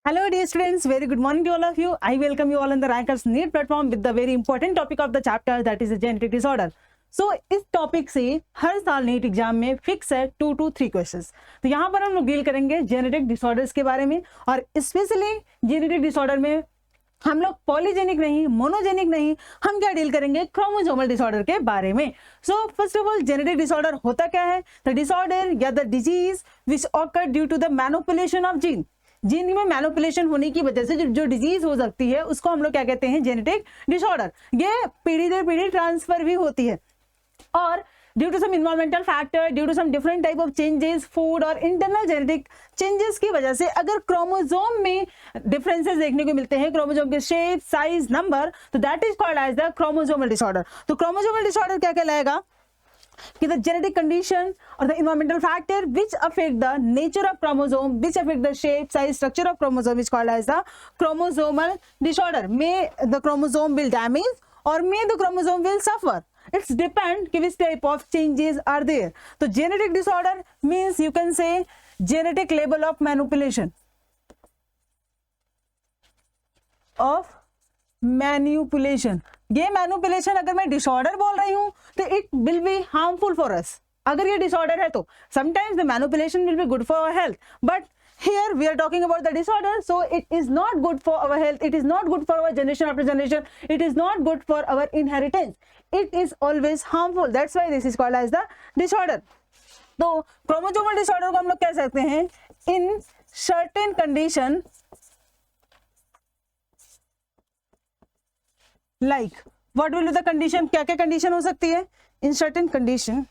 Hello dear students, very good morning to all of you. I welcome you all on the Rankers NEET platform with the very important topic of the chapter, that is the genetic disorder. So इस topic से हर साल NEET exam में fix है 2 to 3 questions. तो यहाँ पर हम लोग डील करेंगे जेनेटिक डिसऑर्डर्स के बारे में, और स्पेशली जेनेटिक डिसऑर्डर में हम लोग पॉलीजेनिक नहीं, मोनोजेनिक नहीं, हम क्या डील करेंगे, क्रोमोसोमल डिसऑर्डर के बारे में। So first of all, genetic disorder होता क्या है? द डिसऑर्डर या the disease which occur due to the manipulation of gene. Gene में मैनिपुलेशन होने की वजह से जो डिजीज हो सकती है उसको हम लोग क्या कहते हैं, जेनेटिक डिसऑर्डर। ये पीढ़ी दर पीढ़ी ट्रांसफर भी होती है, और due to some environmental factor, due to some different type of changes, food और इंटरनल जेनेटिक चेंजेस की वजह से अगर क्रोमोसोम में डिफरेंसेस देखने को मिलते हैं, क्रोमोसोम के शेप, साइज, नंबर, तो that is called as the chromosomal disorder. तो क्रोमोसोमल डिसऑर्डर क्या कहलाएगा कि the genetic condition or the environmental factor which affect the nature of chromosome, which affect the shape, size, structure of chromosome is called as the chromosomal disorder. May the chromosome will damage or may the chromosome will suffer. It's depend कि which type of changes are there. तो genetic disorder means you can say genetic level of manipulation ये manipulation अगर मैं disorder बोल रही हूं तो it will be harmful for us. अगर ये डिसऑर्डर है तो sometimes the manipulation will be good for our health, but here we are talking about the disorder, so it is not good for our health, it is not good for our generation after generation, it is not good for our inheritance, it is always harmful. That's why this is called as the disorder. तो chromosomal disorder को हम लोग कह सकते हैं in certain condition, like what will be the condition, क्या क्या condition हो सकती है? In certain condition,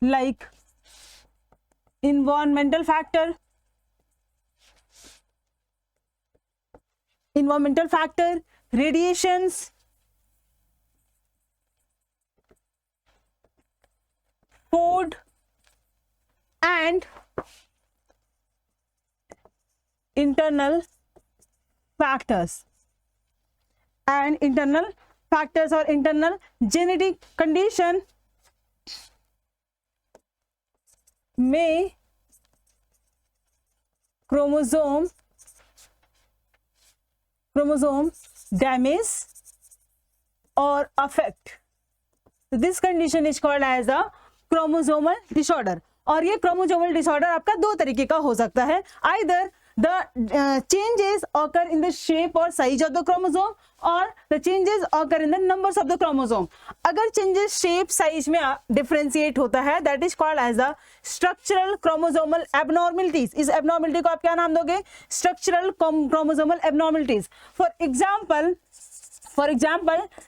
like environmental factor, radiations, food and internal factors or internal genetic condition may chromosome damage or affect. This condition is called as a chromosomal disorder. और ये chromosomal disorder आपका दो तरीके का हो सकता है, either the changes occur in the shape और साइज ऑफ द क्रोमोसोम और the changes occur in the numbers of the chromosome. अगर चेंजेस शेप साइज में डिफरेंशिएट होता है, that is called as the structural chromosomal abnormalities. इस abnormality को आप क्या नाम दोगे? Structural chromosomal abnormalities. For example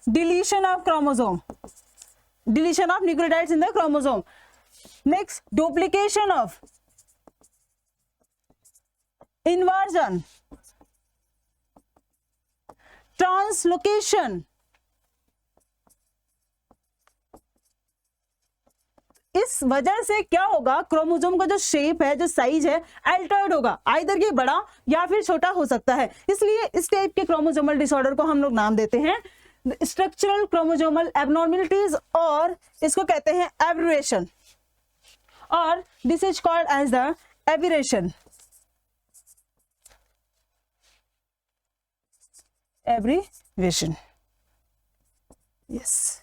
deletion of chromosome, deletion of nucleotides in the chromosome. Next, duplication of, inversion, translocation. इस वजह से क्या होगा, क्रोमोसोम का जो शेप है, जो साइज है, अल्टर्ड होगा, आइदर ये बड़ा या फिर छोटा हो सकता है। इसलिए इस टाइप के क्रोमोसोमल डिसऑर्डर को हम लोग नाम देते हैं स्ट्रक्चरल क्रोमोसोमल एबनॉर्मलिटीज, और इसको कहते हैं एब्रेशन, और this is called as the aberration. Yes,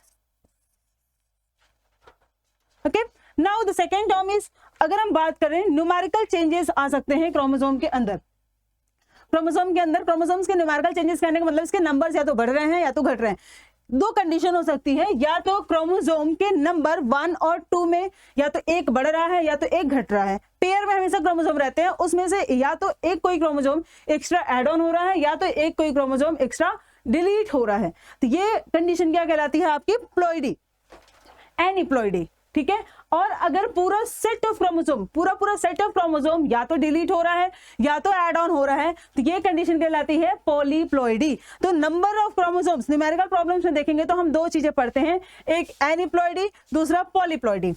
okay. Now the second term is, अगर हम बात करें, न्यूमेरिकल चेंजेस आ सकते हैं क्रोमोसोम के अंदर। क्रोमोसोम्स के न्यूमेरिकल चेंजेस करने का मतलब इसके नंबर्स या तो बढ़ रहे हैं या तो घट रहे हैं। दो कंडीशन हो सकती है, या तो क्रोमोसोम के नंबर 1 और 2 में या तो एक बढ़ रहा है या तो एक घट रहा है। पेयर में हमेशा क्रोमोसोम रहते हैं, उसमें से या तो एक कोई क्रोमोसोम एक्स्ट्रा एड ऑन हो रहा है या तो एक कोई क्रोमोसोम एक्स्ट्रा डिलीट हो रहा है। तो ये कंडीशन क्या कहलाती है आपकी? प्लॉइडी, एनीप्लॉइडी, ठीक है। और अगर पूरा सेट ऑफ क्रोमोसोम या तो डिलीट हो रहा है या तो ऐड ऑन हो रहा है, तो ये कंडीशन कहलाती है पॉलीप्लॉइडी। तो number of chromosomes, numerical problems में देखेंगे तो हम दो चीजें पढ़ते हैं, एक एनीप्लॉइडी, दूसरा polyploidy.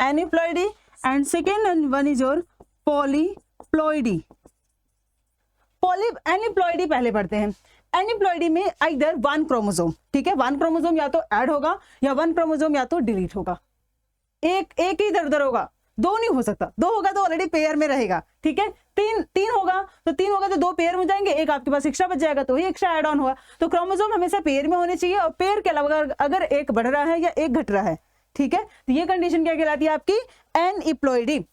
Aneuploidy and second one is your polyploidy. Aneuploidy पहले पढ़ते हैं। एनिप्लॉइडी में आइदर वन क्रोमोसोम, ठीक है, वन क्रोमोसोम या तो ऐड होगा या वन क्रोमोसोम या तो डिलीट होगा, एक ही इधर उधर होगा, दो नहीं हो सकता, दो होगा तो ऑलरेडी पेयर में रहेगा, ठीक है। तीन होगा तो दो पेयर में जाएंगे, एक आपके पास एक्स्ट्रा बच जाएगा तो ही एक्स्ट्रा एड ऑन हुआ। तो क्रोमोसोम हमेशा पेयर में होने चाहिए और पेयर के अलावा अगर एक बढ़ रहा है या एक घट रहा है, ठीक है, तो ये कंडीशन क्या कहलाती है आपकी, एनिप्लॉइडी।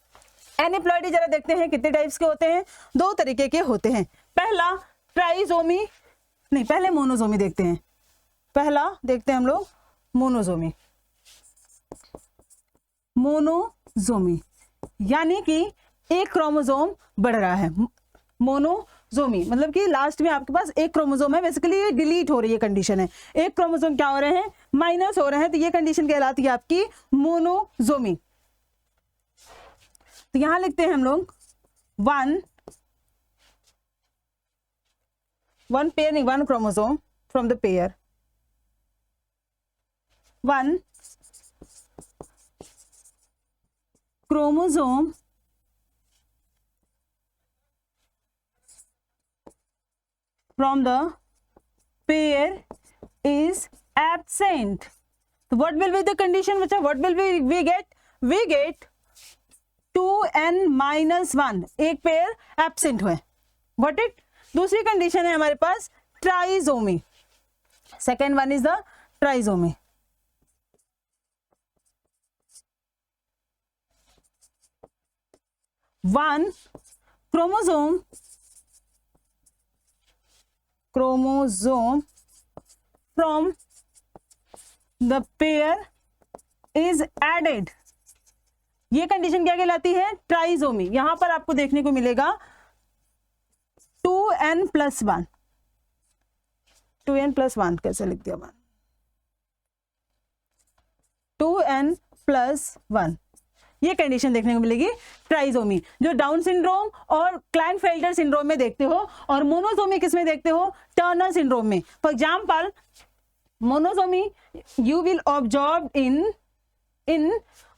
एनिप्लॉइडी जरा देखते हैं कितने टाइप्स के होते हैं, दो तरीके के होते हैं। पहला ट्राइजोमी, नहीं पहले मोनोजोमी देखते हैं, पहला देखते हैं हम लोग मोनोजोमी। मोनोजोमी यानी कि एक क्रोमोसोम बढ़ रहा है। मोनोजोमी मतलब कि लास्ट में आपके पास एक क्रोमोसोम है, बेसिकली ये डिलीट हो रही है कंडीशन है, एक क्रोमोसोम क्या हो रहे हैं, माइनस हो रहे हैं, तो ये कंडीशन कहलाती है आपकी मोनोजोमी। तो यहां लिखते हैं हम लोग वन पेयर नहीं, one chromosome from the pair, one chromosome from the pair is absent. So what will be the condition? What will we get? We get 2n minus 1, एक पेयर एब्सेंट हुए। Got it? दूसरी condition है हमारे पास trisomy. Second one is the trisomy. One chromosome from the pair is added, ये condition क्या कहलाती है, ट्राइजोमी। यहां पर आपको देखने को मिलेगा 2n plus 1, 2n plus 1 कैसे लिख दिया, 2n plus 1, ये कंडीशन देखने को मिलेगी ट्राइजोमी, जो डाउन सिंड्रोम और क्लाइनफेल्टर सिंड्रोम में देखते हो, और मोनोजोमी किस में देखते हो, टर्नर सिंड्रोम में। For example monosomy you will observe in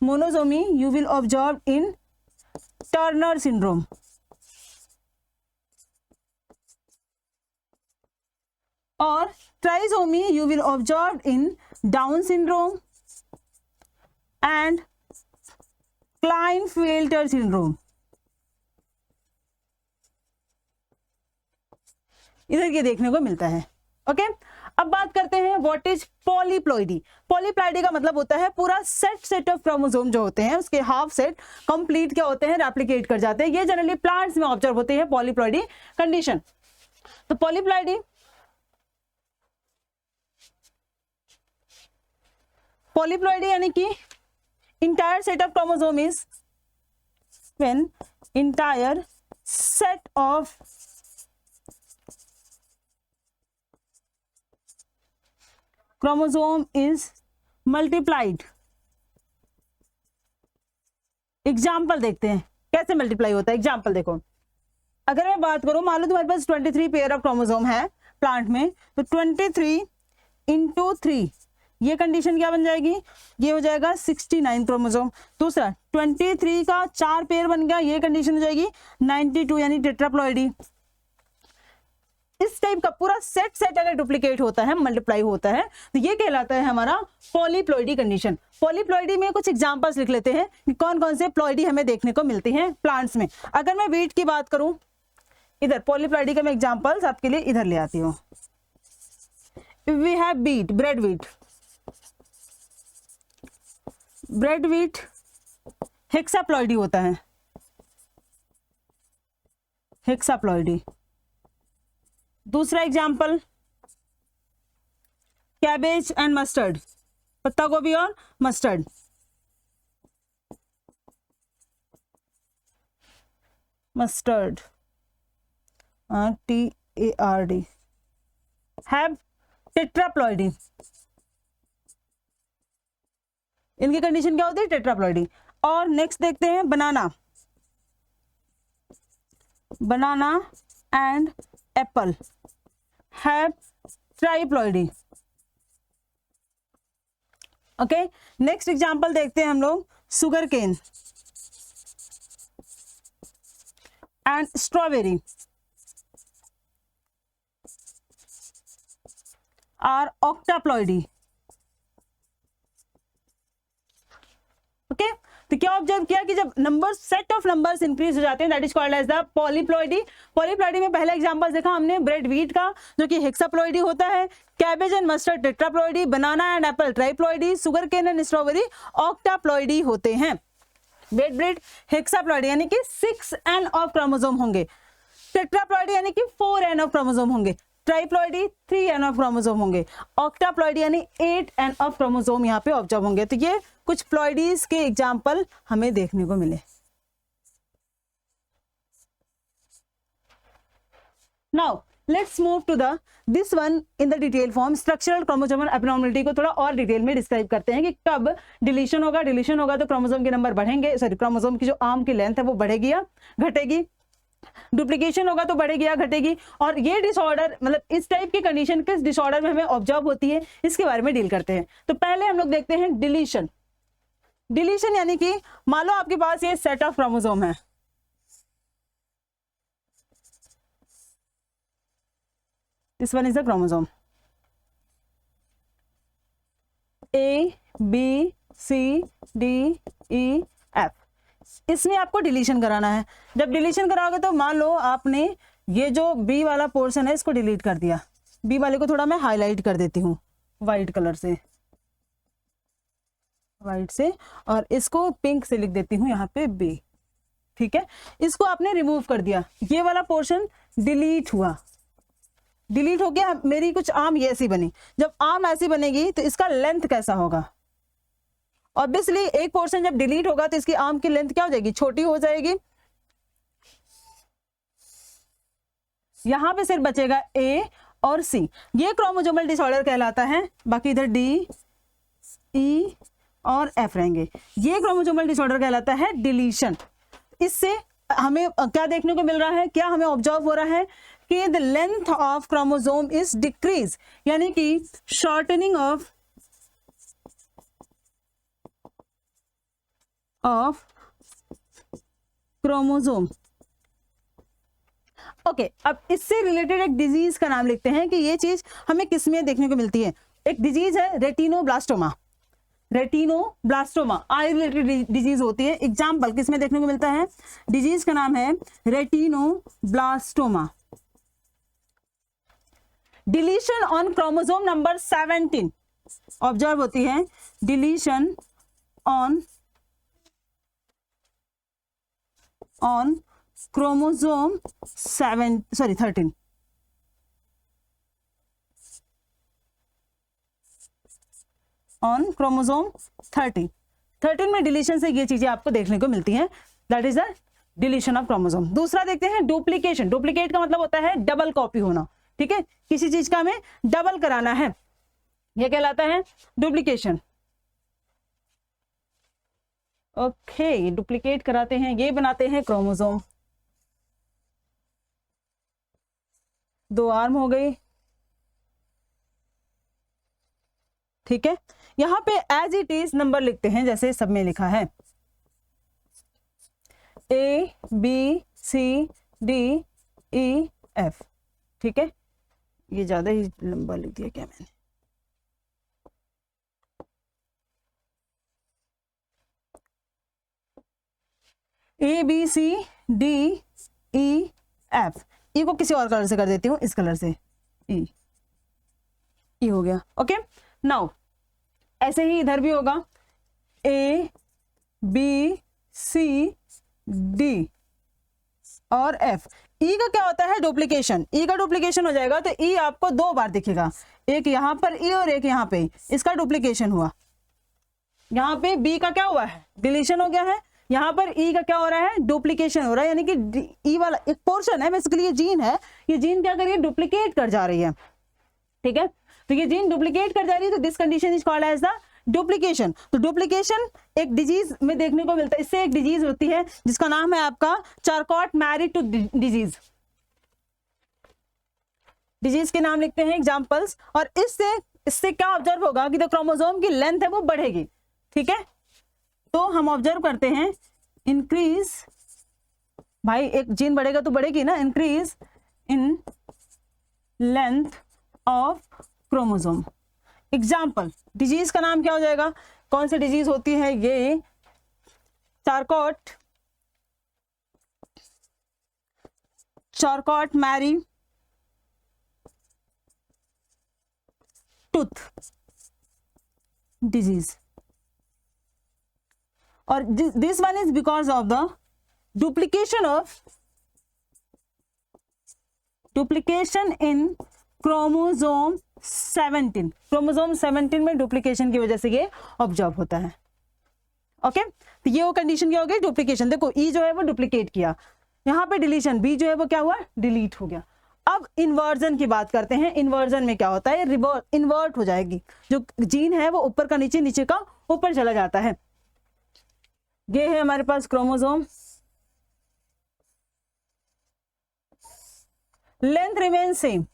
monosomy you will observe in Turner syndrome, और trisomy you will observe in Down syndrome and Klinefelter syndrome. इधर ये देखने को मिलता है। ओके, अब बात करते हैं व्हाट इज पॉलीप्लॉइडी। पॉलीप्लॉइडी का मतलब होता है पूरा सेट ऑफ क्रोमोसोम जो होते हैं उसके हाफ सेट कंप्लीट क्या होते हैं, रेप्लिकेट कर जाते हैं। ये जनरली प्लांट्स में ऑब्जर्व होते हैं पॉलीप्लॉइडी कंडीशन। तो पॉलीप्लॉइडी यानी कि entire set of chromosome is when entire set of chromosome is multiplied। Example देखते हैं कैसे मल्टीप्लाई होता है। एग्जाम्पल देखो, अगर मैं बात करूं, मान लो तुम्हारे पास 23 पेयर ऑफ क्रोमोसोम है प्लांट में, तो 23 into 3, ये कंडीशन क्या बन जाएगी, ये हो जाएगा 69 क्रोमोसोम। दूसरा 23 का 4 पेयर बन गया, ये कंडीशन हो जाएगी 92 यानी टेट्राप्लॉइडी। इस टाइप का पूरा सेट अगर डुप्लीकेट होता है, मल्टीप्लाई होता है, तो ये कहलाता है हमारा पॉलीप्लॉइडी कंडीशन। पॉलीप्लॉइडी में कुछ एग्जांपल्स लिख लेते हैं कि कौन कौन से प्लॉइडी हमें देखने को मिलती हैं प्लांट्स में। अगर मैं वीट की बात करूं, इधर पॉलीप्लॉइडी का मैं एग्जांपल्स आपके लिए इधर ले आती हूं। We have wheat, bread wheat, bread wheat hexaploidy होता है, हेक्साप्लॉइडी। दूसरा एग्जाम्पल कैबेज एंड मस्टर्ड, पत्ता गोभी और mustard. Mustard TARD have tetraploidy. इनकी कंडीशन क्या होती है, टेट्राप्लॉइडी। और नेक्स्ट देखते हैं banana, banana and apple have triploidy. Okay, next example देखते हैं हम लोग sugar cane and strawberry are octaploidy. Okay, तो क्या ऑब्जर्व किया कि जब number set of numbers increase हो जाते हैं that is called as the polyploidy. Polyploidy में पहला एग्जांपल देखा हमने ब्रेड व्हीट का जो कि हेक्साप्लॉइडी होता है, cabbage and mustard tetraploidy, banana and apple triploidy, sugar cane and strawberry octaploidy होते हैं. ब्रेड हेक्साप्लॉइडी यानी कि 6n ऑफ क्रोमोसोम होंगे, टेट्राप्लॉइडी यानी कि 4n ऑफ क्रोमोसोम होंगे, ट्राइप्लॉइडी 3n ऑफ क्रोमोसोम होंगे, ऑक्टाप्लॉइडी यानी 8n ऑफ क्रोमोसोम यहाँ पे ऑब्जर्व होंगे. तो ये कुछ प्लॉइडीज के एग्जाम्पल हमें देखने को मिले. Now let's move to the this one in the detail form. Structural chromosomal abnormality को थोड़ा और डिटेल में डिस्क्राइब करते हैं कि कब डिलीशन होगा. डिलीशन होगा तो क्रोमोसोम के नंबर बढ़ेंगे, सॉरी क्रोमोसोम की जो आर्म की लेंथ है वो बढ़ेगी या घटेगी. डुप्लीकेशन होगा तो बढ़ेगी या घटेगी. और ये डिसऑर्डर मतलब इस टाइप की कंडीशन किस डिसऑर्डर में हमें ऑब्जर्व होती है इसके बारे में डील करते हैं. तो पहले हम लोग देखते हैं डिलीशन. डिलीशन यानी कि मान लो आपके पास ये सेट ऑफ क्रोमोसोम है, this one is the chromosome A B C D E F. इसमें आपको डिलीशन कराना है. जब डिलीशन कराओगे तो मान लो आपने ये जो B वाला पोर्शन है इसको डिलीट कर दिया. B वाले को थोड़ा मैं हाईलाइट कर देती हूँ वाइट कलर से, वाइट से, और इसको पिंक से लिख देती हूँ यहाँ पे B. ठीक है, इसको आपने रिमूव कर दिया, ये वाला पोर्शन डिलीट हुआ. डिलीट हो गया, मेरी कुछ आर्म ये ऐसी बनी. जब आर्म ऐसी बनेगी तो इसका लेंथ कैसा होगा. ऑब्वियसली एक पोर्शन जब डिलीट होगा तो इसकी आर्म की लेंथ क्या हो जाएगी, छोटी हो जाएगी. यहां पे सिर्फ बचेगा A और C. ये क्रोमोसोमल डिसऑर्डर कहलाता है. बाकी इधर D E और F रहेंगे. ये क्रोमोसोमल डिसऑर्डर कहलाता है डिलीशन. इससे हमें क्या देखने को मिल रहा है, क्या हमें ऑब्जर्व हो रहा है कि the length of chromosome is decrease, यानी कि शॉर्टनिंग ऑफ क्रोमोसोम. ओके, अब इससे रिलेटेड एक डिजीज का नाम लिखते हैं कि ये चीज हमें किसमें देखने को मिलती है. एक डिजीज है retinoblastoma. Retinoblastoma I related disease होती है. एग्जाम्पल किसमें देखने को मिलता है, डिजीज का नाम है retinoblastoma. Deletion on chromosome number 17 observe होती है. Deletion on chromosome 13 on chromosome 13 में डिलीशन से ये चीजें आपको देखने को मिलती हैं. That is the deletion of chromosome. दूसरा देखते हैं डुप्लीकेशन. डुप्लीकेट का मतलब होता है डबल कॉपी होना. ठीक है, किसी चीज का हमें डबल कराना है, यह कहलाता है डुप्लीकेशन. ओके, डुप्लीकेट कराते हैं, ये बनाते हैं क्रोमोसोम. 2 आर्म हो गई. ठीक है, यहां पे एज इट इज नंबर लिखते हैं जैसे सब में लिखा है A B C D E F. ठीक है, ये ज्यादा ही लंबा लिख दिया क्या मैंने. A B C D E F. E को किसी और कलर से कर देती हूँ, इस कलर से E हो गया. ओके, नाउ ऐसे ही इधर भी होगा A B C D और F. E का क्या होता है डुप्लीकेशन. E का डुप्लीकेशन हो जाएगा तो E आपको 2 बार दिखेगा, एक यहां पर E और एक यहां पे. इसका डुप्लीकेशन हुआ. यहां पे B का क्या हुआ है, डिलीशन हो गया है. यहां पर E का क्या हो रहा है, डुप्लीकेशन हो रहा है. यानी कि E वाला एक पोर्शन है, बेसिकली ये जीन है, ये जीन क्या कर रही है, डुप्लीकेट कर जा रही है. ठीक है, तो ये जीन डुप्लीकेट कर जा रही है, तो this condition is called as the duplication. तो डुप्लीकेशन एक डिजीज में देखने को मिलता है. इससे एक डिजीज होती है जिसका नाम है आपका Charcot Marie Tooth disease. Disease के नाम लिखते हैं एग्जांपल्स. और इससे क्या ऑब्जर्व होगा कि द क्रोमोसोम की लेंथ है वो बढ़ेगी. ठीक है, तो हम ऑब्जर्व करते हैं इंक्रीज, भाई एक जीन बढ़ेगा तो बढ़ेगी ना, increase in length of chromosome. Example, disease का नाम क्या हो जाएगा, कौन सी डिजीज होती है ये, चारकॉट मैरी टूथ डिजीज। और this one is because of the duplication in chromosome 17। Chromosome 17 में डुप्लीकेशन की वजह से ये ऑब्जर्व होता है। ओके, तो ये वो कंडीशन क्या हो गई, डुप्लीकेशन। देखो ई जो है वो डुप्लीकेट किया, यहाँ पे डिलीशन, बी जो है वो क्या हुआ, डिलीट हो गया। अब इन्वर्जन की बात करते हैं। इन्वर्जन में क्या होता है, इन्वर्ट हो जाएगी, जो जीन है वो ऊपर का नीचे, नीचे का ऊपर चला जाता है। ये है हमारे पास क्रोमोसोम, लेंथ रिमेन सेम,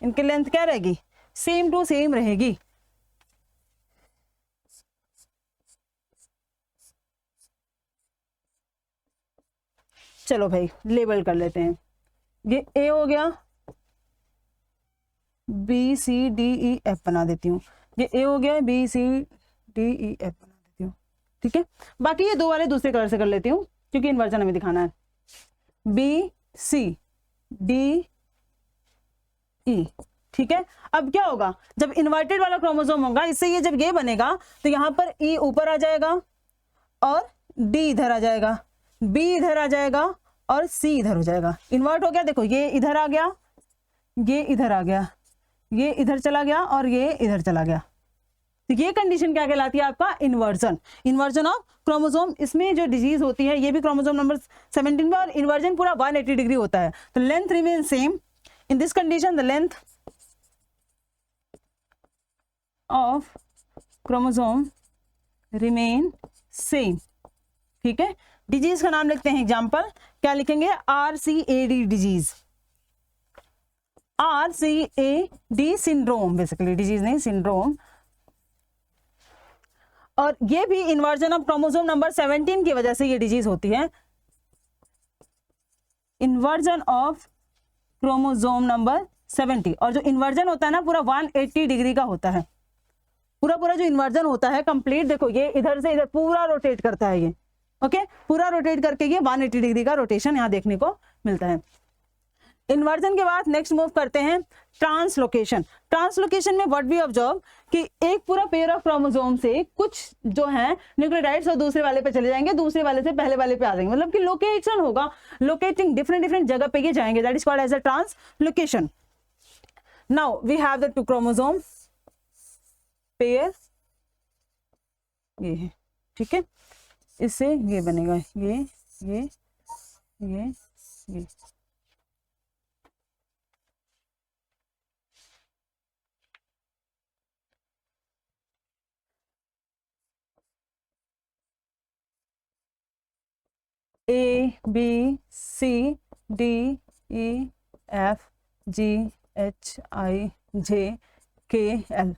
इनकी लेंथ क्या रहेगी, सेम टू सेम रहेगी। चलो भाई लेबल कर लेते हैं, ये ए हो गया, B C D E F बना देती हूँ, ये ए हो गया, B C D E F बना देती हूँ, ठीक है। बाकी ये दो वाले दूसरे कलर से कर लेती हूँ क्योंकि इन्वर्जन हमें दिखाना है। बी सी डी ई, ठीक है। अब क्या होगा, जब इन्वर्टेड वाला क्रोमोसोम होगा, इससे ये जब ये बनेगा तो यहाँ पर ई ऊपर आ जाएगा और डी इधर आ जाएगा, बी इधर आ जाएगा और सी इधर हो जाएगा। इन्वर्ट हो गया, देखो ये इधर आ गया, ये इधर आ गया, ये इधर चला गया और ये इधर चला गया। तो ये कंडीशन क्या कहलाती है, आपका इन्वर्जन, इन्वर्जन ऑफ क्रोमोसोम। इसमें जो डिजीज होती है ये भी क्रोमोसोम नंबर 17 में, और इन्वर्जन पूरा 180 डिग्री होता है। तो length remain same, in this condition the length of chromosome remain same, ठीक है। डिजीज का नाम लिखते हैं, एग्जाम्पल क्या लिखेंगे, RCAD disease, RCAD syndrome, basically disease नहीं, सिंड्रोम। और ये भी इन्वर्जन ऑफ क्रोमोसोम नंबर 17 की वजह से ये डिजीज होती है, इन्वर्जन ऑफ क्रोमोसोम नंबर 70। और जो इन्वर्जन होता है ना पूरा 180 डिग्री का होता है, पूरा जो इन्वर्जन होता है कंप्लीट, देखो ये इधर से इधर पूरा रोटेट करता है ये, ओके, पूरा रोटेट करके ये 180 डिग्री का रोटेशन यहाँ देखने को मिलता है। इन्वर्जन के बाद नेक्स्ट मूव करते हैं ट्रांसलोकेशन। ट्रांसलोकेशन में व्हाट वी ऑब्जर्व कि एक पूरा पेयर ऑफ क्रोमोसोम से कुछ जो है न्यूक्लियोटाइड्स और दूसरे वाले पे चले जाएंगे, दूसरे वाले से पहले वाले पे आ जाएंगे, मतलब कि लोकेशन होगा, लोकेटिंग डिफरेंट जगह पे ये जाएंगे, that is called as a translocation. Now we have the 2 chromosome pair, ये है, ठीक है। इससे ये बनेगा, ये A B C D E F G H I J K L,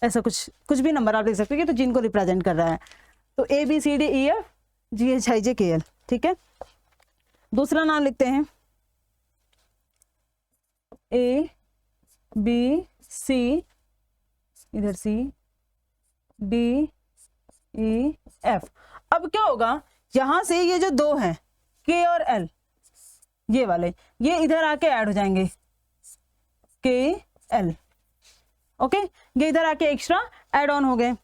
ऐसा कुछ भी नंबर आप लिख सकते हो, तो जिनको रिप्रेजेंट कर रहा है। तो A B C D E F G H I J K L, ठीक है। दूसरा नाम लिखते हैं A B C, इधर C D E F। अब क्या होगा, यहां से ये जो 2 हैं K और L, ये वाले ये इधर आके ऐड हो जाएंगे, K L, ओके, ये इधर आके एक्स्ट्रा ऐड ऑन हो गए।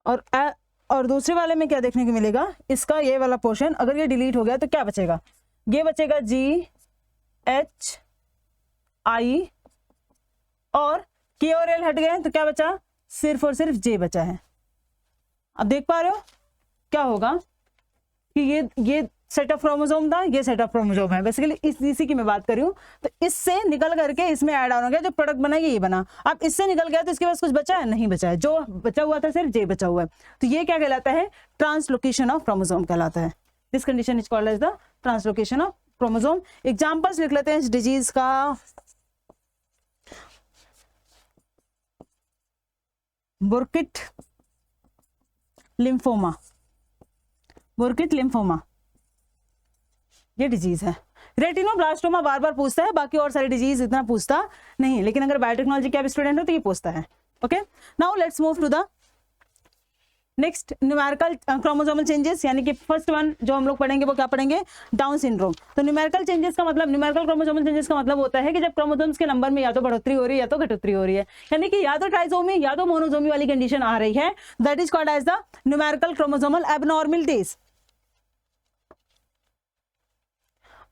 और दूसरे वाले में क्या देखने को मिलेगा, इसका ये वाला पोर्शन अगर ये डिलीट हो गया तो क्या बचेगा, ये बचेगा G H I, और K और L हट गए तो क्या बचा, सिर्फ और सिर्फ J बचा है। अब देख पा रहे हो क्या होगा कि ये सेट ऑफ क्रोमोसोम था, ये सेट ऑफ क्रोमोसोम है, बेसिकली इसी की मैं बात कर रही हूँ। तो इससे निकल करके इसमें ऐड ऑन हो गया, जो प्रोडक्ट बना ये बना। अब इससे निकल गया तो इसके पास कुछ बचा है, नहीं बचा है, जो बचा हुआ था सिर्फ J बचा हुआ है। तो ये क्या कहलाता है, ट्रांसलोकेशन ऑफ क्रोमोसोम कहलाता है। This condition is called as the translocation of chromosome. Examples लिख लेते हैं इस डिजीज का। बुर्किट लिम्फोमा, बुर्किट लिम्फोमा ये डिजीज है। रेटिनोब्लास्टोमा बार बार पूछता है, बाकी और सारी डिजीज इतना पूछता नहीं, लेकिन अगर बायोटेक्नोलॉजी के आप स्टूडेंट हो तो ये पूछता है। Okay, now let's move to the next, numerical chromosomal changes, यानी कि फर्स्ट वन जो हम लोग पढ़ेंगे वो क्या पढ़ेंगे, डाउन सिंड्रोम। तो न्यूमेरिकल चेंजेस का मतलब, न्यूमेरिकल क्रोमोसोमल चेंजेस का मतलब होता है कि जब क्रोमोसोम्स के नंबर में या तो बढ़ोतरी हो रही है या तो घटोतरी हो रही है, यानी कि या तो ट्राइसोमी या तो मोनोसोमी वाली कंडीशन आ रही है, that is called as the numerical chromosomal abnormalities.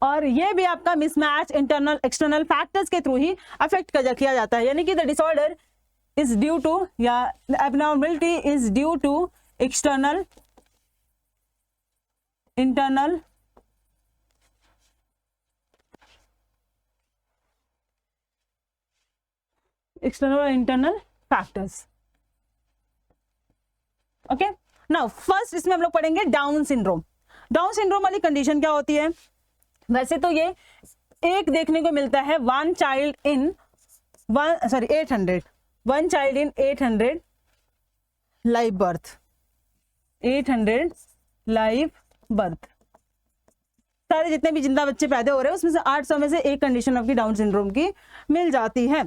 और ये भी आपका मिसमैच इंटरनल एक्सटर्नल फैक्टर्स के थ्रू ही अफेक्ट किया जाता है, यानी कि the disorder is due to, या abnormality is due to external internal external और internal factors. Okay, now first इसमें हम लोग पढ़ेंगे डाउन सिंड्रोम। डाउन सिंड्रोम वाली कंडीशन क्या होती है, वैसे तो ये एक देखने को मिलता है 1 child in 800, 1 child in 800 live birth, 800 live birth, सारे जितने भी जिंदा बच्चे पैदा हो रहे हैं उसमें से 800 में से एक कंडीशन आपकी डाउन सिंड्रोम की मिल जाती है।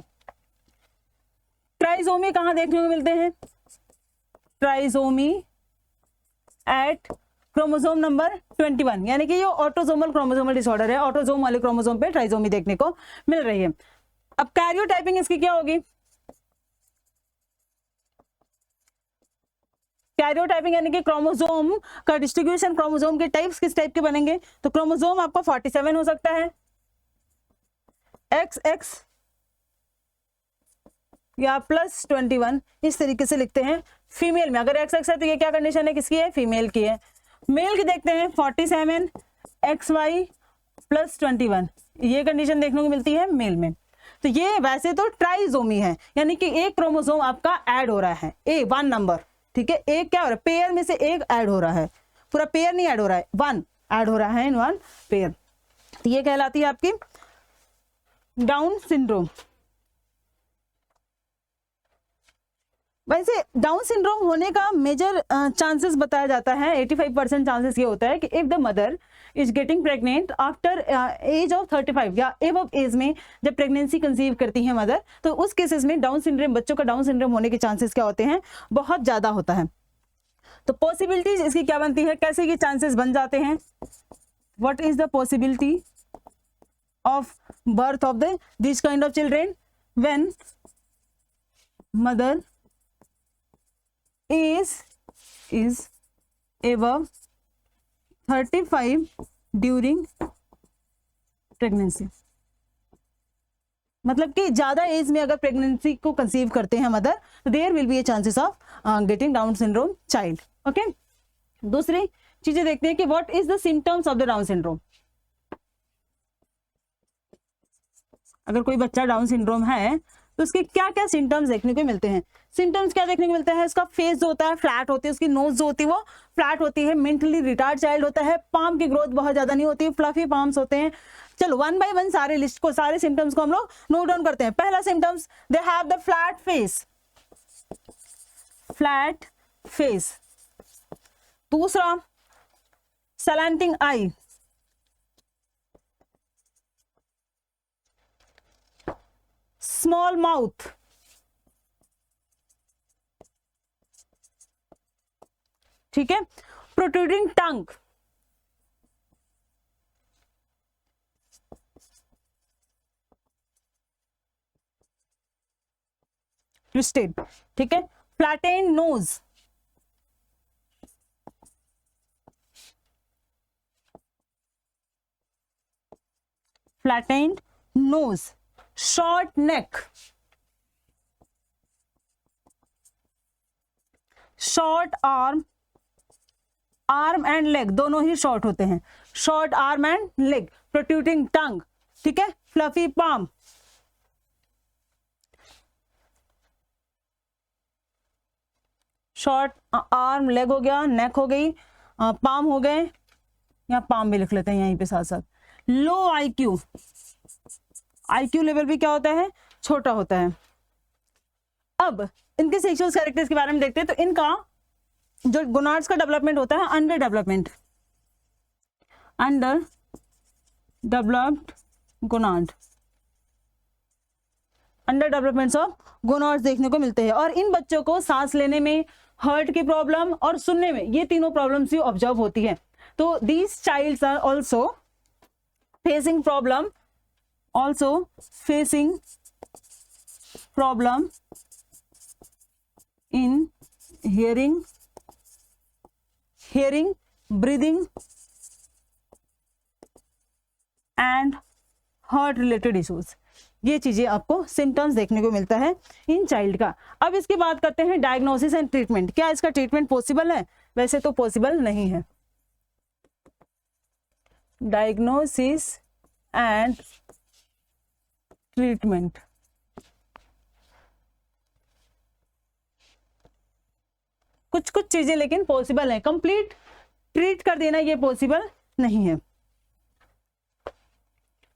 ट्राइसोमी कहां देखने को मिलते हैं, ट्राइसोमी एट क्रोमोसोम नंबर 21, यानी कि ये ऑटोसोमल क्रोमोसोमल डिसऑर्डर है, ऑटोसोम वाले क्रोमोसोम पे ट्राइसोमी देखने को मिल रही है। अब कैरियोटाइपिंग इसकी क्या होगी, कैरियोटाइपिंग यानी कि क्रोमोसोम का डिस्ट्रीब्यूशन, क्रोमोसोम के टाइप्स किस टाइप के बनेंगे, तो क्रोमोसोम आपका 47 हो सकता है, XX या +21, इस तरीके से लिखते हैं। फीमेल में अगर XX है तो ये क्या कंडीशन है, किसकी है, फीमेल की है। मेल की देखते हैं 47 XY +21, ये कंडीशन देखने को मिलती है मेल में। तो ये वैसे तो ट्राइसोमी है, यानी कि एक क्रोमोसोम आपका ऐड हो रहा है, ए 1 नंबर, ठीक है, एक क्या हो रहा है, पेयर में से एक ऐड हो रहा है, पूरा पेयर नहीं ऐड हो रहा है, 1 ऐड हो रहा है इन 1 पेयर, तो ये कहलाती है आपकी डाउन सिंड्रोम। वैसे डाउन सिंड्रोम होने का मेजर चांसेस बताया जाता है, 85% चांसेस ये होता है कि if the mother is getting pregnant after age of 35 या एबव एज में जब प्रेगनेंसी कंसीव करती है मदर, तो उस केसेस में डाउन सिंड्रोम, बच्चों का डाउन सिंड्रोम होने के चांसेस क्या होते हैं, बहुत ज्यादा होता है। तो पॉसिबिलिटीज इसकी क्या बनती है, कैसे ये चांसेस बन जाते हैं, what is the possibility of birth of the this kind of children when mother is above 35 during pregnancy, मतलब कि ज्यादा एज में अगर प्रेगनेंसी को कंसीव करते हैं मदर, तो there will be a chances of getting Down syndrome child. Okay, दूसरी चीजें देखते हैं कि what is the symptoms of the Down syndrome. अगर कोई बच्चा डाउन सिंड्रोम है तो उसके क्या क्या सिम्टम्स देखने को मिलते हैं। सिम्टम्स क्या देखने को मिलता है, उसका फेस जो होता है फ्लैट होती है, उसकी नोज जो होती है वो फ्लैट होती है, मेंटली रिटार्ड चाइल्ड होता है, पाम की ग्रोथ बहुत ज्यादा नहीं होती, फ्लफी पाम्स होते हैं। चलो 1 बाय 1 सारे लिस्ट को, सारे सिम्टम्स को हम लोग नोट डाउन करते हैं। पहला symptoms, they have the flat face, flat face. दूसरा, सैलेंटिंग आई, स्मॉल माउथ, ठीक है, प्रोट्रूडिंग टंग, ट्विस्टेड, ठीक है, flatten nose, flatten nose, short neck, short arm, arm and leg दोनों ही शॉर्ट होते हैं, short arm and leg, protruding tongue, ठीक है, fluffy palm, short arm, leg हो गया, नेक हो गई, पाम हो गए, या पाम भी लिख लेते हैं यहीं पे साथ साथ, लो आईक्यू, आईक्यू लेवल भी क्या होता है, छोटा होता है। अब इनके सेक्सुअल कैरेक्टर्स के बारे में देखते हैं। तो इनका जो गोनाड्स का डेवलपमेंट होता है, under development, under developed gonad, under development of gonads देखने को मिलते हैं। और इन बच्चों को सांस लेने में, हार्ट की प्रॉब्लम और सुनने में, ये तीनों प्रॉब्लम्स ही ऑब्जर्व होती है। तो these childs are also facing problem, also facing problem in hearing, breathing and heart related issues। ये चीजें आपको सिम्टम्स देखने को मिलता है इन चाइल्ड का। अब इसकी बात करते हैं डायग्नोसिस एंड ट्रीटमेंट। क्या इसका ट्रीटमेंट पॉसिबल है? वैसे तो पॉसिबल नहीं है। डायग्नोसिस एंड ट्रीटमेंट, कुछ कुछ चीजें लेकिन पॉसिबल है, कंप्लीट ट्रीट कर देना ये पॉसिबल नहीं है।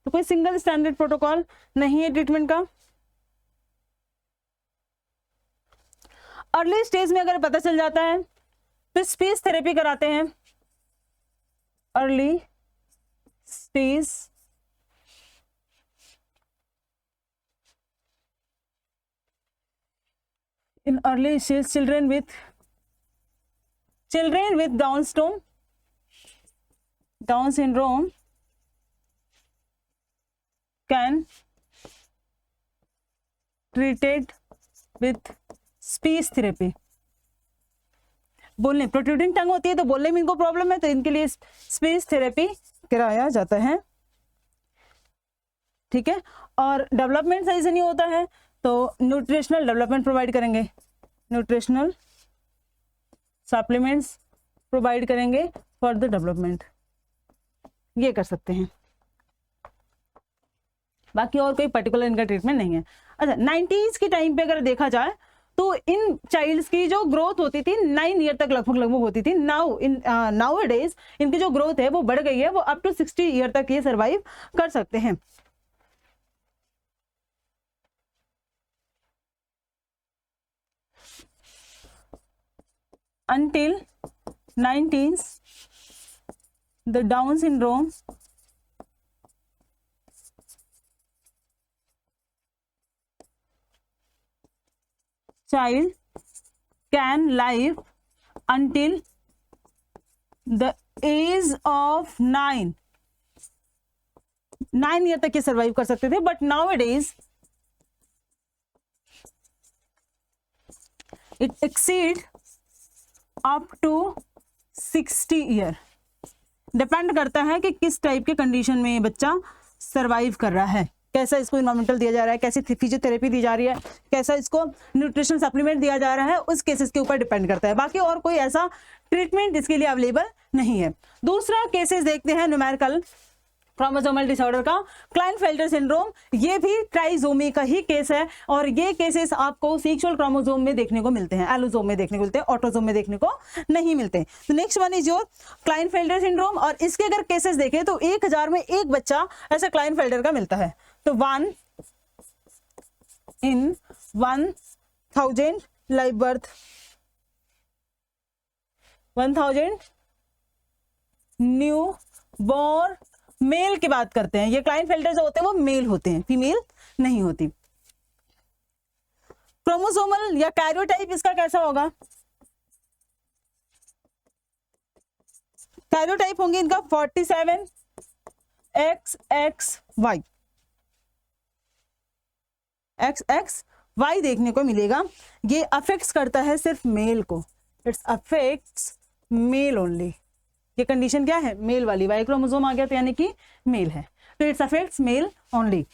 तो कोई सिंगल स्टैंडर्ड प्रोटोकॉल नहीं है ट्रीटमेंट का। अर्ली स्टेज में अगर पता चल जाता है तो स्पीच थेरेपी कराते हैं। Early stage in early stage children with Down syndrome can treated with speech therapy। बोलने, प्रोट्रूडिंग टंग होती है तो बोलने में इनको प्रॉब्लम है, तो इनके लिए स्पीच थेरेपी कराया जाता है। ठीक है। और डेवलपमेंट सही से नहीं होता है तो न्यूट्रिशनल डेवलपमेंट प्रोवाइड करेंगे, न्यूट्रिशनल सप्लीमेंट्स प्रोवाइड करेंगे फॉर द डेवलपमेंट, ये कर सकते हैं। बाकी और कोई पर्टिकुलर इनका ट्रीटमेंट नहीं है। अच्छा, 90s के टाइम पे अगर देखा जाए तो इन चाइल्ड्स की जो ग्रोथ होती थी 9 ईयर तक लगभग होती थी। नाउ डेज इनकी जो ग्रोथ है वो बढ़ गई है, वो अप टू 60 ईयर तक ये सर्वाइव कर सकते हैं। Until 90s, the Down syndrome child can live until the age of 9 year तक ये सर्वाइव कर सकते थे। बट नाउ-a-days it exceed up to 60 year. Depend करता है कि किस टाइप के कंडीशन में ये बच्चा सरवाइव कर रहा है, कैसा इसको इन्वायरमेंटल दिया जा रहा है, कैसी फिजियोथेरेपी दी जा रही है, कैसा इसको न्यूट्रिशन सप्लीमेंट दिया जा रहा है, उस केसेस के ऊपर डिपेंड करता है। बाकी और कोई ऐसा ट्रीटमेंट इसके लिए अवेलेबल नहीं है। दूसरा केसेस देखते हैं न्यूमेरिकल क्रोमोसोमल डिसऑर्डर का, क्लाइनफेल्टर सिंड्रोम। ये भी ट्राइजोमी का ही केस है और ये केसेस आपको सेक्सुअल क्रोमोसोम में देखने को मिलते हैं, एलोसोम में देखने को मिलते हैं, ऑटोसोम में देखने को नहीं मिलते। तो next one is your Klinefelter syndrome. और इसके अगर केसेस देखें तो 1000 में एक बच्चा ऐसा क्लाइनफेल्टर का मिलता है। तो 1 in 1000 live birth, 1000 newborn male की बात करते हैं। ये क्लाइनफेल्टर जो होते हैं वो मेल होते हैं, फीमेल नहीं होती। क्रोमोसोमल या कैरियोटाइप इसका कैसा होगा? कैरियोटाइप होंगे इनका 47 XXY, XXY देखने को मिलेगा। ये अफेक्ट्स करता है सिर्फ मेल को, इट्स अफेक्ट्स मेल ओनली। ये कंडीशन क्या है? मेल वाली, वाई क्रोमोसोम आ गया तो यानी कि मेल है, तो इट्स अफेक्ट्स मेल ओनली।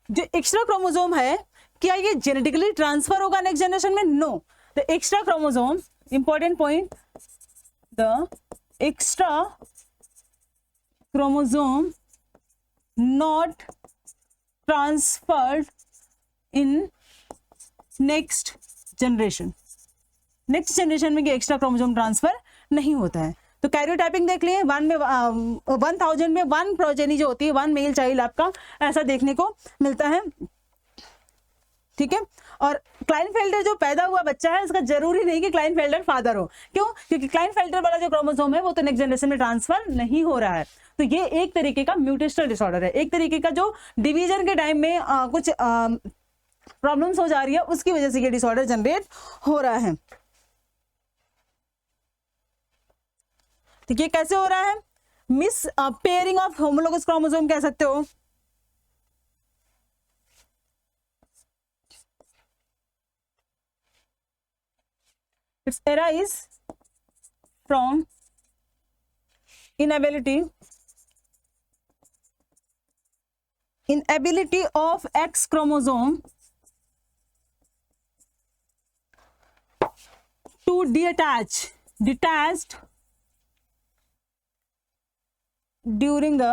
जो एक्स्ट्रा क्रोमोसोम है क्या ये जेनेटिकली ट्रांसफर होगा नेक्स्ट जनरेशन में? No. The extra chromosome, important point, the extra chromosome not transferred in next generation. Next generation में एक्स्ट्रा क्रोमोसोम ट्रांसफर नहीं होता है। तो कैरियोटाइपिंग देख लिए, 1000 में 1 प्रोजेनी जो होती है, 1 मेल चाइल्ड आपका ऐसा देखने को मिलता है, ठीक है। और क्लाइनफेल्टर जो पैदा हुआ बच्चा है, इसका जरूरी नहीं कि क्लाइनफेल्टर फादर हो। क्यों? क्योंकि क्लाइनफेल्टर वाला जो क्रोमोसोम है वो तो नेक्स्ट जनरेशन में ट्रांसफर नहीं हो रहा है। तो ये एक तरीके का म्यूटेशनल डिसऑर्डर है, एक तरीके का जो डिवीजन के टाइम में कुछ प्रॉब्लम्स हो जा रही है, उसकी वजह से ये डिसऑर्डर जनरेट हो रहा है। तो ये कैसे हो रहा है? Miss pairing of homologous chromosome कह सकते हो। Its arise from inability of X chromosome to detached during the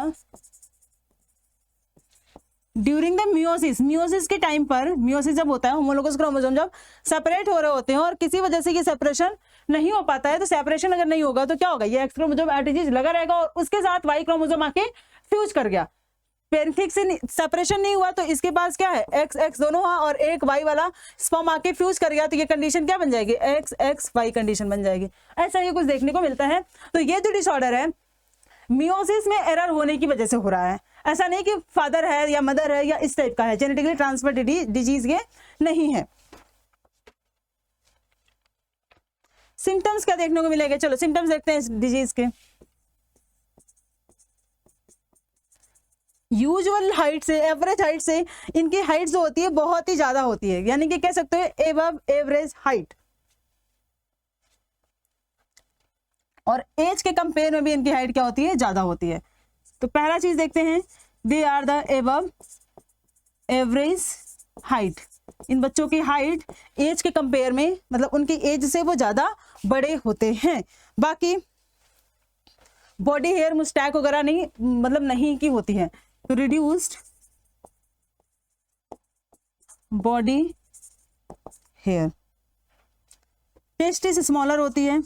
meiosis के टाइम पर, म्यूसिस जब होता है, होमोलोगस क्रोमोसोम जब सेपरेट हो रहे होते हैं और किसी वजह से ये सेपरेशन नहीं हो पाता है, तो सेपरेशन अगर नहीं होगा तो क्या होगा, ये एक्स क्रोमोसोम एटीजी लगा रहेगा और उसके साथ वाई क्रोमोसोम आके फ्यूज कर गया। पेरेंथिक से सेपरेशन नहीं हुआ तो इसके पास क्या है, एक्स एक्स दोनों हुआ और एक वाई वाला स्पर्म आके फ्यूज कर गया, तो ये कंडीशन क्या बन जाएगी, एक्स एक्स वाई कंडीशन बन जाएगी। ऐसा ही कुछ देखने को मिलता है। तो ये जो डिसऑर्डर है मियोसिस में एरर होने की वजह से हो रहा है, ऐसा नहीं कि फादर है या मदर है या इस टाइप का है, जेनेटिकली ट्रांसफर्ड डिजीज ये नहीं है। सिम्टम्स क्या देखने को मिलेगा, चलो सिम्टम्स देखते हैं इस डिजीज के। यूजुअल हाइट से, एवरेज हाइट से इनकी हाइट जो होती है बहुत ही ज्यादा होती है, यानी कि कह सकते हो एबव एवरेज हाइट, और एज के कंपेयर में भी इनकी हाइट क्या होती है, ज्यादा होती है। तो पहला चीज देखते हैं, they are the above average height. इन बच्चों की हाइट एज के कंपेयर में, मतलब उनकी एज से वो ज्यादा बड़े होते हैं। बाकी बॉडी हेयर मुस्टैक वगैरह नहीं, मतलब नहीं की होती है। तो reduced body hair, testis smaller होती है,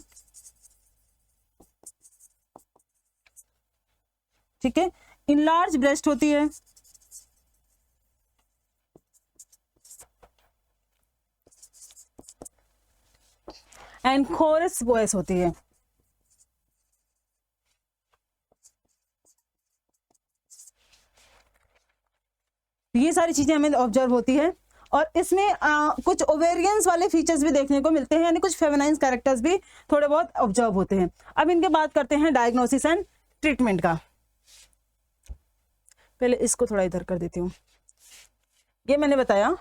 ठीक है। इनलार्ज ब्रेस्ट होती है, एंड कोरस वॉइस होती है। ये सारी चीजें हमें ऑब्जर्व होती है और इसमें कुछ ओवेरियंस वाले फीचर्स भी देखने को मिलते हैं, यानी कुछ फेमिनाइन कैरेक्टर्स भी थोड़े बहुत ऑब्जर्व होते हैं। अब इनके बात करते हैं डायग्नोसिस एंड ट्रीटमेंट का। पहले इसको थोड़ा इधर कर देती हूँ। ये मैंने बताया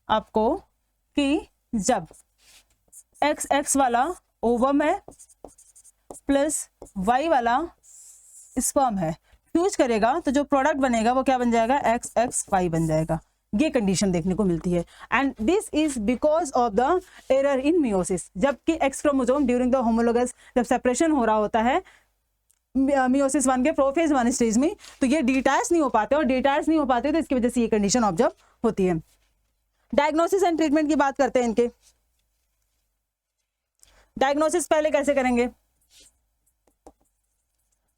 आपको कि जब एक्स एक्स वाला ओवम है प्लस वाई वाला स्पर्म है, फ्यूज करेगा तो जो प्रोडक्ट बनेगा वो क्या बन जाएगा, एक्स एक्स वाई बन जाएगा। ये कंडीशन देखने को मिलती है and this is because of the error in meiosis. जबकि X chromosome during the homologous जब सेपरेशन हो रहा होता है मियोसिस 1 के प्रोफेज 1 स्टेज में, तो ये डिटैच नहीं हो पाते, और डिटैच नहीं हो पाते तो इसकी वजह से ये कंडीशन ऑब्जर्व होती है। डायग्नोसिस एंड ट्रीटमेंट की बात करते हैं इनके। डायग्नोसिस पहले कैसे करेंगे,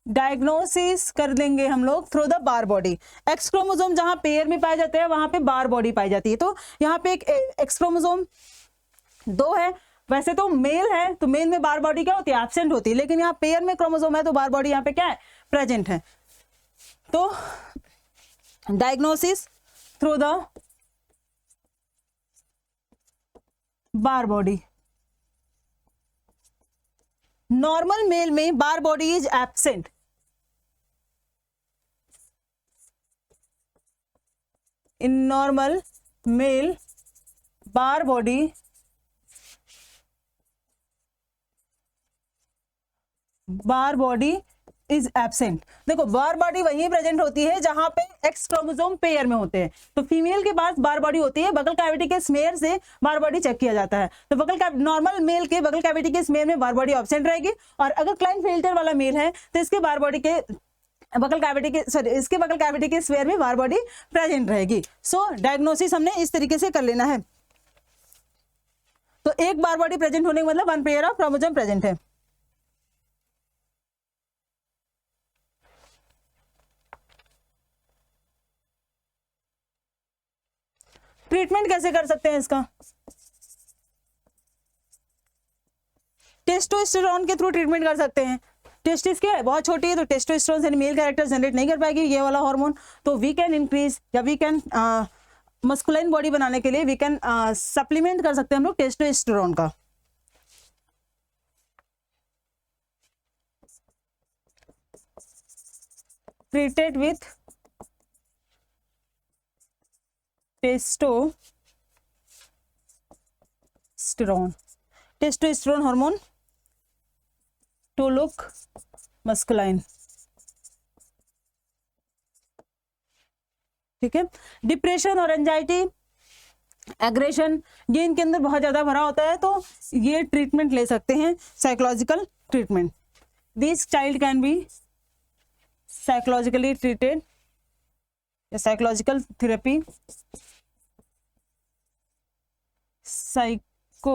डायग्नोसिस कर देंगे हम लोग through the Barr body. X chromosome जहां पेयर में पाए जाते हैं वहां पे बार बॉडी पाई जाती है। तो यहाँ पे एक एक्स क्रोमोसोम 2 है, वैसे तो मेल है तो मेल में बार बॉडी क्या होती है, एब्सेंट होती है, लेकिन यहाँ पेयर में क्रोमोसोम है तो बार बॉडी यहाँ पे क्या है, प्रेजेंट है। तो diagnosis through the Barr body. Normal male में Barr body is absent, in normal male Barr body is absent. देखो बार बॉडी वहीं प्रेजेंट होती है जहां पे एक्स क्रोमोसोम पेयर में होते हैं। तो फीमेल के पास बार बॉडी होती है, बगल कैविटी के स्मेयर से बार बॉडी चेक किया जाता है। तो नॉर्मल मेल के बगल कैविटी के स्मेयर में बार बॉडी एब्सेंट रहेगी, और अगर क्लाइनफेल्टर वाला मेल है तो इसके बार बॉडी के बगल कैविटी के इसके बगल कैविटी के स्फीयर में बार बॉडी प्रेजेंट रहेगी। सो डायग्नोसिस हमने इस तरीके से कर लेना है। तो एक बार बॉडी प्रेजेंट होने का मतलब 1 पेयर ऑफ क्रोमोसोम प्रेजेंट है। ट्रीटमेंट कैसे कर सकते हैं इसका? टेस्टोस्टेरोन के थ्रू ट्रीटमेंट कर सकते हैं। टेस्टिस क्या है, बहुत छोटी है, तो टेस्टोस्टेरोन से मेल कैरेक्टर जनरेट नहीं कर पाएगी ये वाला हार्मोन, तो वी कैन इंक्रीज या वी कैन मस्कुलाइन बॉडी बनाने के लिए वी कैन सप्लीमेंट कर सकते हैं हम लोग टेस्टोस्टेरोन का। Treated with testosterone, testosterone hormone to look masculine. ठीक है, डिप्रेशन और एंजाइटी, एग्रेशन, ये इनके अंदर बहुत ज्यादा भरा होता है, तो ये ट्रीटमेंट ले सकते हैं, psychological treatment. This child can be psychologically treated या psychological therapy, psychological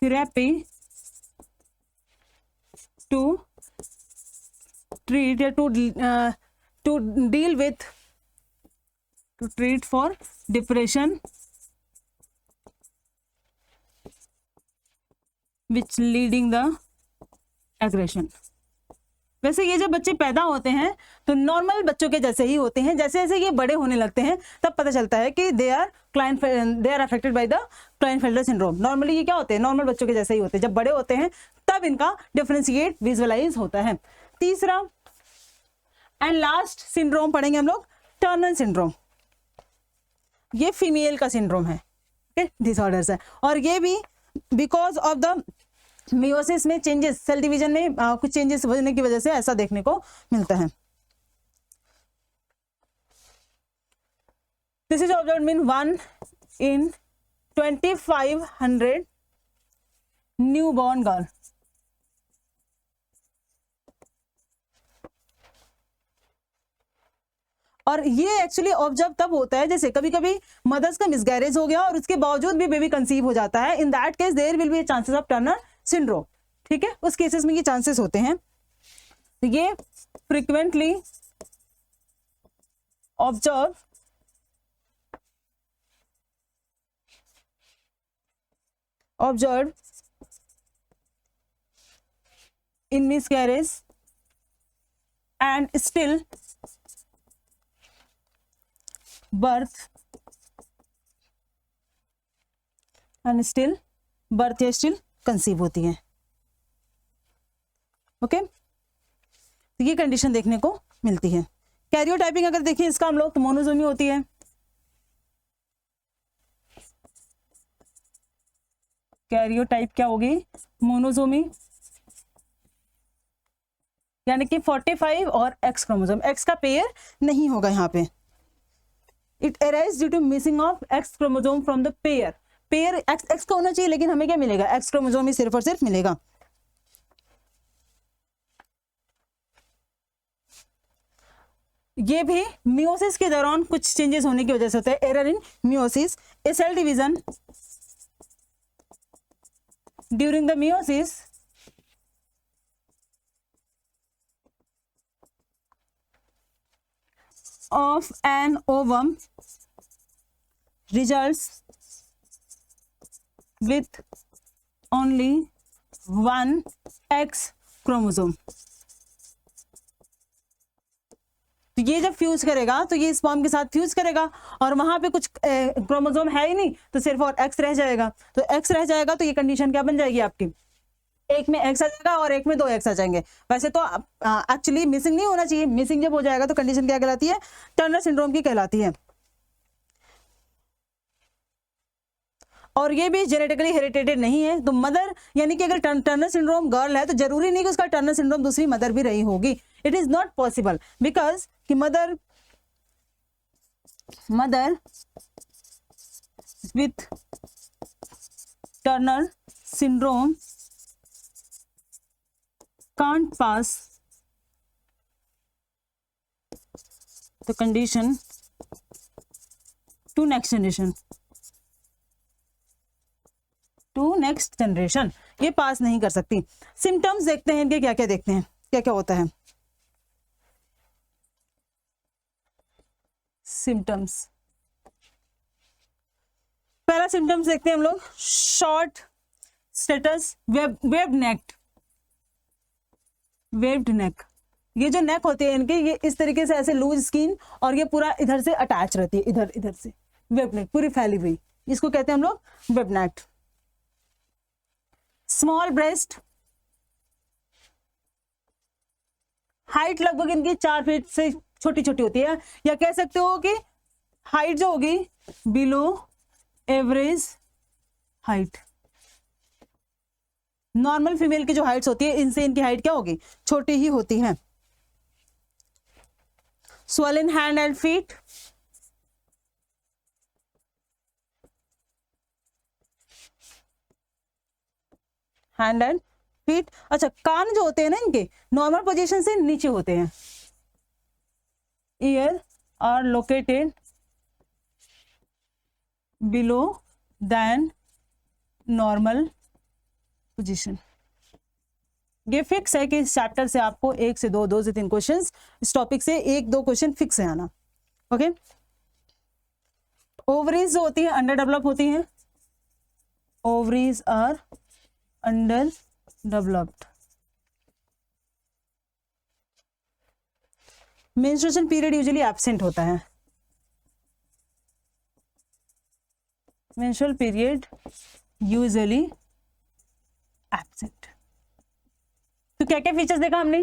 therapy to treat या to deal with, to treat for depression which leading the aggression। वैसे ये जब बच्चे पैदा होते हैं तो नॉर्मल बच्चों के जैसे ही होते हैं, जैसे जैसे ये बड़े होने लगते हैं तब पता चलता है कि they are affected by the Klinefelter syndrome. Normally ये क्या होते हैं, नॉर्मल बच्चों के जैसे ही होते हैं, जब बड़े होते हैं तब इनका डिफरेंशिएट विजुअलाइज होता है। तीसरा एंड लास्ट सिंड्रोम पढ़ेंगे हम लोग, टर्नर सिंड्रोम। ये फीमेल का सिंड्रोम है, डिसऑर्डर्स है, और ये भी बिकॉज ऑफ द मियोसिस में चेंजेस, सेल डिवीजन में कुछ चेंजेस होने की वजह से ऐसा देखने को मिलता है। This is observed mean 1 in 2500 newborn girl. और ये एक्चुअली ऑब्जर्व तब होता है जैसे कभी कभी मदर्स का मिसगैरेज हो गया और उसके बावजूद भी बेबी कंसीव हो जाता है, in that case there will be chances of Turner syndrome. ठीक है, उस केसेस में ये चांसेस होते हैं। तो ये frequently observe in miscarriage and still birth या स्टिल कंसीव होती है। ओके, तो ये कंडीशन देखने को मिलती है। कैरियोटाइपिंग अगर देखें इसका हम लोग, तो मोनोजोमी होती है। कैरियोटाइप क्या होगी, मोनोजोमी, यानी कि 45 और एक्स क्रोमोसोम, एक्स का पेयर नहीं होगा यहाँ पे। It arise due to missing of X chromosome from the pair. Pair X का होना चाहिए, लेकिन हमें क्या मिलेगा, एक्स क्रोमोसोम ही सिर्फ और सिर्फ मिलेगा। ये भी मियोसिस के दौरान कुछ चेंजेस होने की वजह से होता है, error in meiosis, a cell division during the meiosis of an ovum results with only one X chromosome. तो ये जब फ्यूज करेगा तो ये स्पर्म के साथ फ्यूज करेगा और वहां पे कुछ क्रोमोसोम है ही नहीं, तो सिर्फ और एक्स रह जाएगा। तो एक्स रह जाएगा तो ये कंडीशन क्या बन जाएगी आपकी, एक में एक्स आ जाएगा और एक में 2 एक्स आ जाएंगे। वैसे तो एक्चुअली मिसिंग नहीं होना चाहिए, मिसिंग जब हो जाएगा तो कंडीशन क्या कहलाती है, टर्नर सिंड्रोम की कहलाती है। और ये भी जेनेटिकली हेरिटेटेड नहीं है। तो मदर, यानी कि अगर टर्नर सिंड्रोम गर्ल है तो जरूरी नहीं कि उसका टर्नर सिंड्रोम दूसरी मदर भी रही होगी। It is not possible because कि mother with Turner syndrome can't pass the condition to next generation, ये पास नहीं कर सकती। सिम्टम्स देखते हैं इनके, क्या क्या देखते हैं, क्या क्या होता है। सिम्टम्स। पहला सिम्टम्स देखते हैं हम लोग, शॉर्ट स्टेटस वेब्ड नेक। ये जो नेक होते हैं इनके, ये इस तरीके से ऐसे लूज स्किन और ये पूरा इधर से अटैच रहती है, इधर से वेब नेक पूरी फैली हुई, इसको कहते हैं हम लोग वेब नेक। स्मॉल ब्रेस्ट, हाइट लगभग इनकी 4 फीट से छोटी छोटी होती है, या कह सकते हो कि हाइट जो होगी below average height. Normal female की जो हाइट्स होती है इनसे इनकी हाइट क्या होगी, छोटी ही होती है। swollen hand and feet, hand and feet. अच्छा, कान जो होते हैं ना इनके नॉर्मल पोजीशन से नीचे होते हैं। Ear are located below than normal position. ये फिक्स है कि इस चैप्टर से आपको 1 से 2, 2 से 3 क्वेश्चंस, इस टॉपिक से 1-2 क्वेश्चन फिक्स है आना। ओके। ओवरीज जो होती है अंडर डेवलप होती हैं, ovaries are under developed. Menstruation period usually absent होता है, मेंस्ट्रुअल पीरियड यूजुअली एब्सेंट। तो क्या क्या फीचर्स देखा हमने,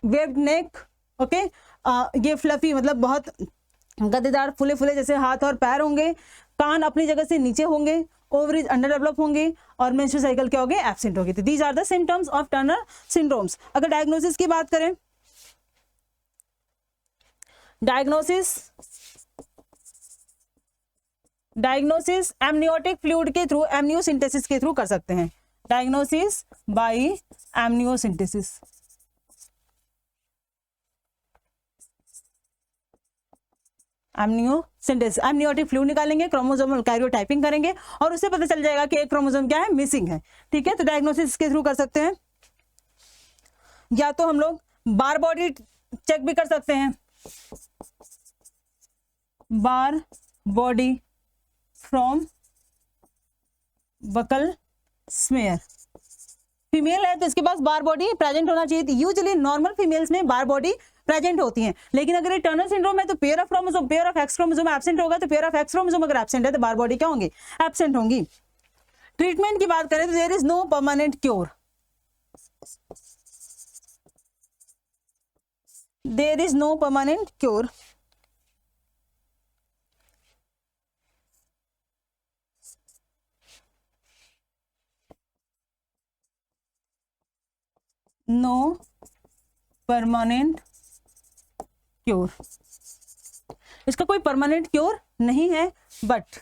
वेब्ड नेक, ओके, ये फ्लफी मतलब बहुत गद्देदार फुले फुले जैसे हाथ और पैर होंगे, कान अपनी जगह से नीचे होंगे, ओवरीज अंडर डेवलप होंगे और मेंस्ट्रुअल साइकिल क्या होगे, एब्सेंट होगी। तो these are the symptoms of Turner syndromes. अगर डायग्नोसिस की बात करें, डायग्नोसिस एमनियोटिक फ्लूइड के थ्रू, एमनियोसिंथेसिस के थ्रू कर सकते हैं। Diagnosis by amniocentesis. Amniocentesis, amniotic fluid निकालेंगे, क्रोमोसोमल कैरियोटाइपिंग करेंगे और उससे पता चल जाएगा कि एक क्रोमोसोम क्या है, मिसिंग है। ठीक है, तो डायग्नोसिस के थ्रू कर सकते हैं। या तो हम लोग बार बॉडी चेक भी कर सकते हैं, Barr body from buccal smear. Female है तो इसके पास बार बॉडी प्रेजेंट होना चाहिए। यूजुअली नॉर्मल फीमेल्स में बार बॉडी प्रेजेंट होती हैं, लेकिन अगर ये टर्नर सिंड्रोम है तो pair of chromosome, pair of X chromosome absent होगा, तो पेयर ऑफ एक्स क्रोमोसोम अगर एब्सेंट है तो बार बॉडी क्या होंगी, एब्सेंट होंगी। ट्रीटमेंट की बात करें तो there is no permanent cure, there is no permanent cure. No permanent cure, इसका कोई परमानेंट क्योर नहीं है, बट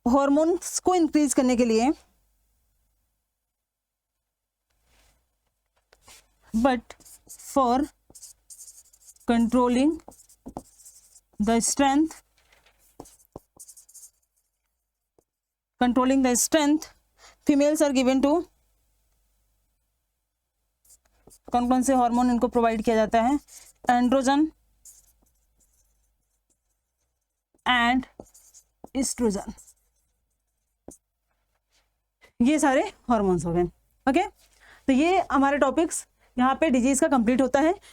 हॉर्मोन्स को इंक्रीज करने के लिए, but for controlling the strength females are given to, कौन कौन से हार्मोन इनको प्रोवाइड किया जाता है, एंड्रोजन एंड एस्ट्रोजन, ये सारे हार्मोन्स हो गए। ओके, तो ये हमारे टॉपिक्स यहाँ पे डिजीज का कंप्लीट होता है।